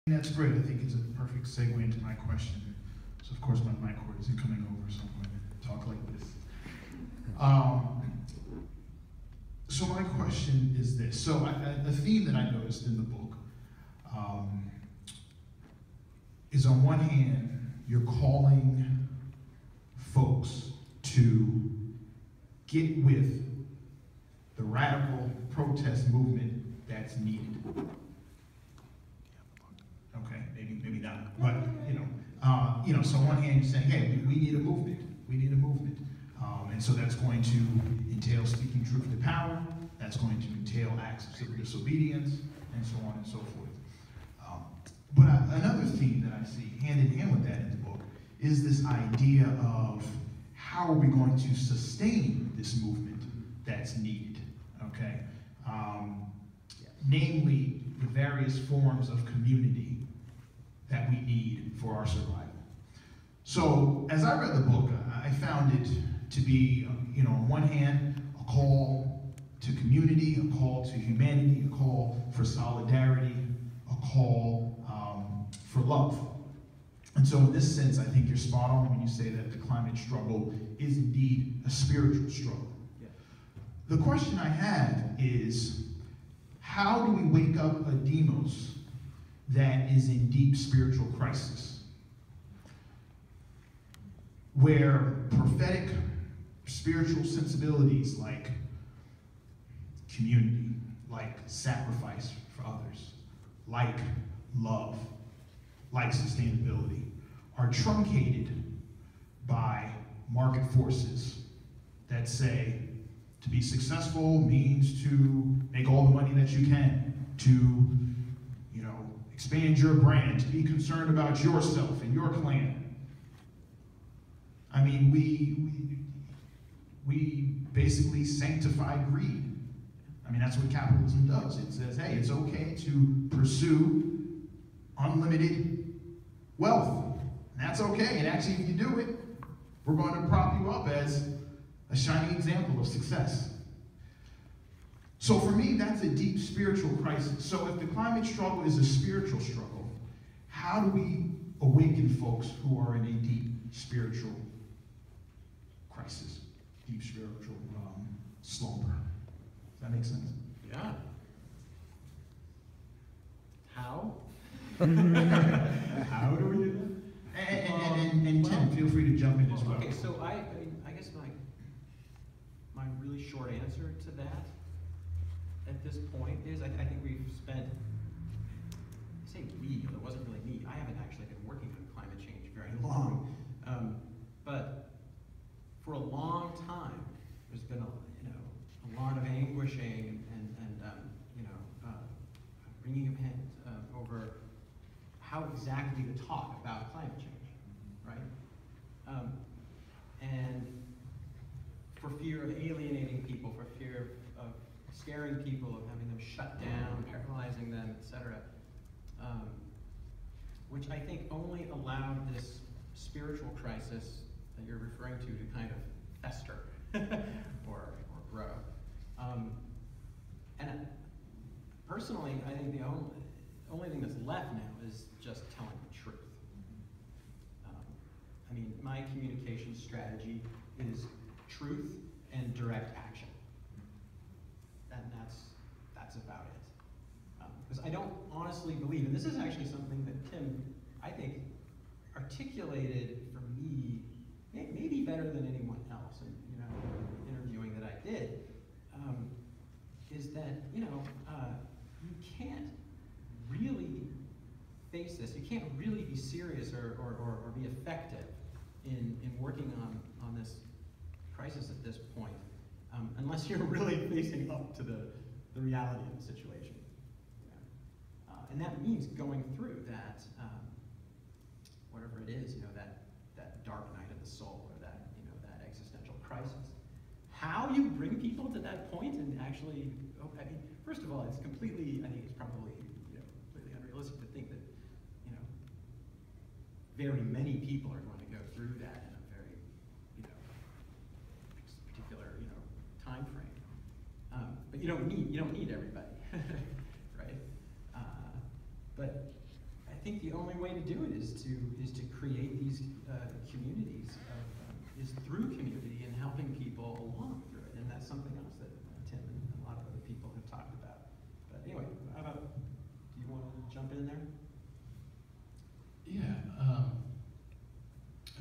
That's great. I think it's a perfect segue into my question. So of course my mic cord isn't coming over, so I'm going to talk like this. So my question is this. So a theme that I noticed in the book is, on one hand, you're calling folks to get with the radical protest movement that's needed. Okay, maybe not, but so on one hand you're saying, hey, we need a movement. We need a movement. And so that's going to entail speaking truth to power. That's going to entail acts of civil disobedience, and so on and so forth. But another theme that I see hand in hand with that in the book is this idea of how are we going to sustain this movement that's needed, okay? Namely, the various forms of community that we need for our survival. So, as I read the book, I found it to be, on one hand, a call to community, a call to humanity, a call for solidarity, a call for love. And so in this sense, I think you're spot on when you say that the climate struggle is indeed a spiritual struggle. Yeah. The question I have is, how do we wake up a demos that is in deep spiritual crisis, where prophetic spiritual sensibilities like community, like sacrifice for others, like love, like sustainability, are truncated by market forces that say to be successful means to make all the money that you can, to expand your brand, to be concerned about yourself and your clan. I mean, we basically sanctify greed. I mean, that's what capitalism does. It says, hey, it's okay to pursue unlimited wealth. And that's okay. And actually, if you do it, we're going to prop you up as a shining example of success. So for me, that's a deep spiritual crisis. So if the climate struggle is a spiritual struggle, how do we awaken folks who are in a deep spiritual crisis, deep spiritual slumber? Does that make sense? Yeah. How? How do we do that? And Tim, feel free to jump in as well. Okay, so I guess my really short answer to that at this point is I think we've spent, I say we, but it wasn't really me. I haven't actually been working on climate change very long. But for a long time, there's been a lot of anguishing and wringing of hands over how exactly to talk about climate change, right? And for fear of alienating people, for fear of scaring people, of having them shut down, paralyzing them, etc., which I think only allowed this spiritual crisis that you're referring to kind of fester or grow. And personally, I think the only thing that's left now is just telling the truth. I mean, my communication strategy is truth and direct action. And that's about it. Because I don't honestly believe, and this is actually something that Tim, I think, articulated for me maybe better than anyone else in interviewing that I did, is that you can't really face this. You can't really be serious or be effective in working on this crisis at this point unless you're really facing up to the reality of the situation. And that means going through that, whatever it is, that dark night of the soul, or that existential crisis. How you bring people to that point and actually, first of all, I think it's probably completely unrealistic to think that very many people are going to go through that in a very particular time frame. But you don't need everybody, right? But I think the only way to do it is to create these communities is through community and helping people along through it, and that's something else that Tim and a lot of other people have talked about. But anyway, how about, do you want to jump in there? Yeah, I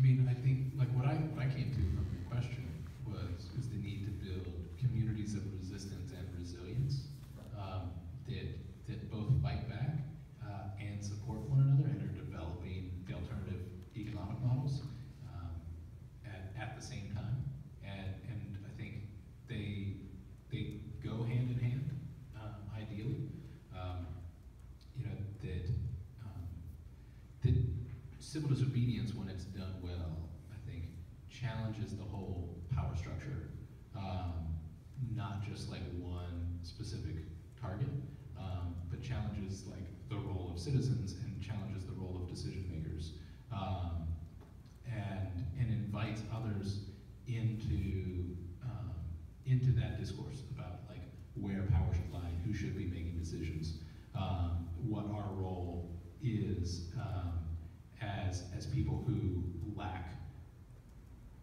mean, I think like what I came to from your question is the need to build communities of resistance and resilience that both fight back and support one another and are developing the alternative economic models at the same time. And I think they go hand in hand, ideally. You know, that civil disobedience, when it's done well, I think challenges the whole power structure, not just like one specific target, but challenges like the role of citizens and challenges the role of decision makers, and invites others into that discourse about like where power should lie, who should be making decisions, what our role is as people who lack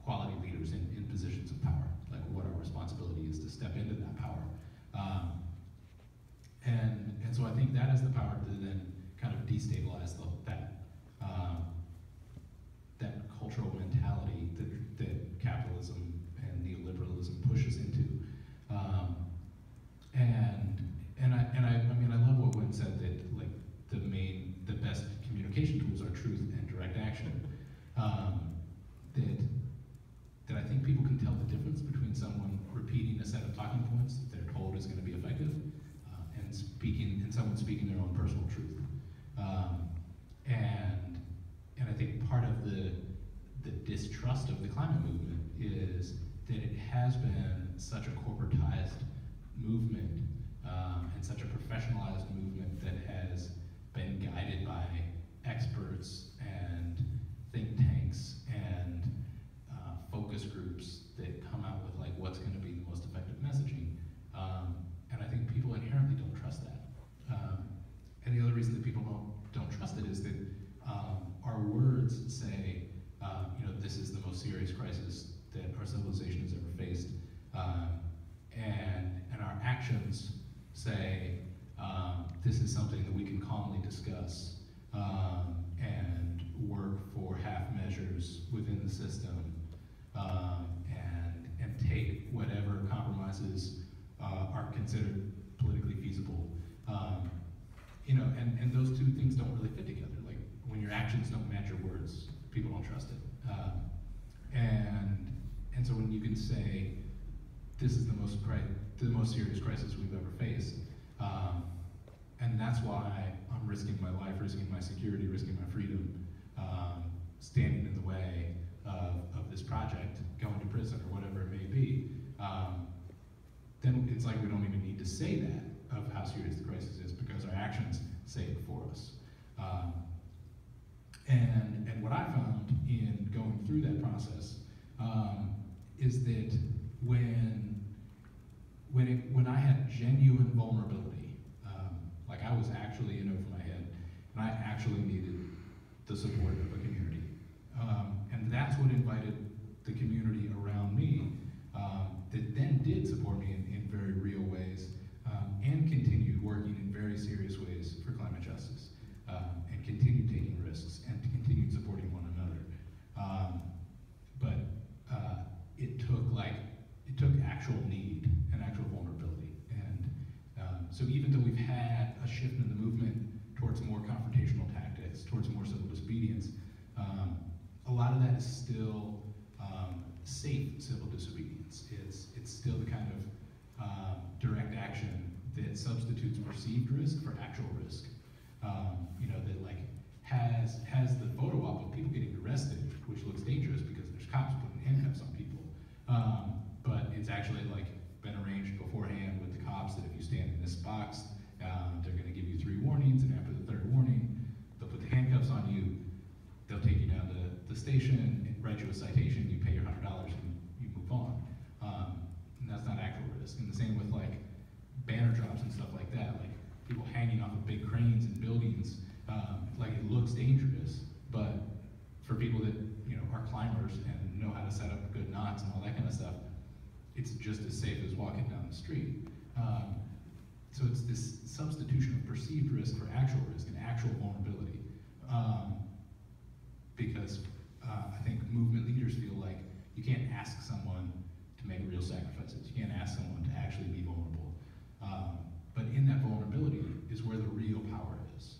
quality leaders in positions of power, like what our responsibility is to step into that power. And so I think that has the power to then kind of destabilize that cultural mentality that capitalism and neoliberalism pushes into. I mean, I love what Wen said, that like the best communication tools are truth and direct action. That I think people can tell the difference between someone repeating a set of talking points that they're told is going to be effective, and someone speaking their own personal truth. And I think part of the distrust of the climate movement is that it has been such a corporatized movement, and such a professionalized movement that has been guided by experts and think tanks and focus groups that come out with like what's going to be the most effective messaging. And I think people inherently don't trust that. And the other reason that people don't trust it is that our words say, you know, this is the most serious crisis that our civilization has ever faced, and our actions say, this is something that we can calmly discuss and work for half measures within the system, and take whatever compromises are considered politically feasible. You know, and those two things don't really fit together. Like when your actions don't match your words, people don't trust it. And so when you can say, this is the most serious crisis we've ever faced, and that's why I'm risking my life, risking my security, risking my freedom, standing in the way of this project, going to prison or whatever it may be, then it's like we don't even need to say that of how serious the crisis is, because our actions say it for us. And what I found in going through that process is that when I had genuine vulnerability, like I was actually in over my head, and I actually needed the support of a community, and that's what invited the community around me, that then did support me in very real ways, and continued working in very serious ways for climate justice, and continued taking risks, and continued supporting one another. But it took actual need and actual vulnerability. And so even though we've had a shift in the movement towards more confrontational tactics, towards more civil disobedience, a lot of that is still safe civil disobedience. It's still the kind of direct action that substitutes perceived risk for actual risk. You know, that like has the photo op of people getting arrested, which looks dangerous because there's cops putting handcuffs on people. But it's actually like been arranged beforehand with the cops that if you stand in this box, they're going to give you 3 warnings, and after the 3rd warning, they'll put the handcuffs on you. They'll take you down to the station, write you a citation, you pay your $100, and you move on. And that's not actual risk. And the same with like banner drops and stuff like that, like people hanging off of big cranes and buildings. Like it looks dangerous, but for people that are climbers and know how to set up good knots and all that kind of stuff, it's just as safe as walking down the street. So it's this substitution of perceived risk for actual risk and actual vulnerability. Because I think movement leaders feel like you can't ask someone to make real sacrifices. You can't ask someone to actually be vulnerable. But in that vulnerability is where the real power is.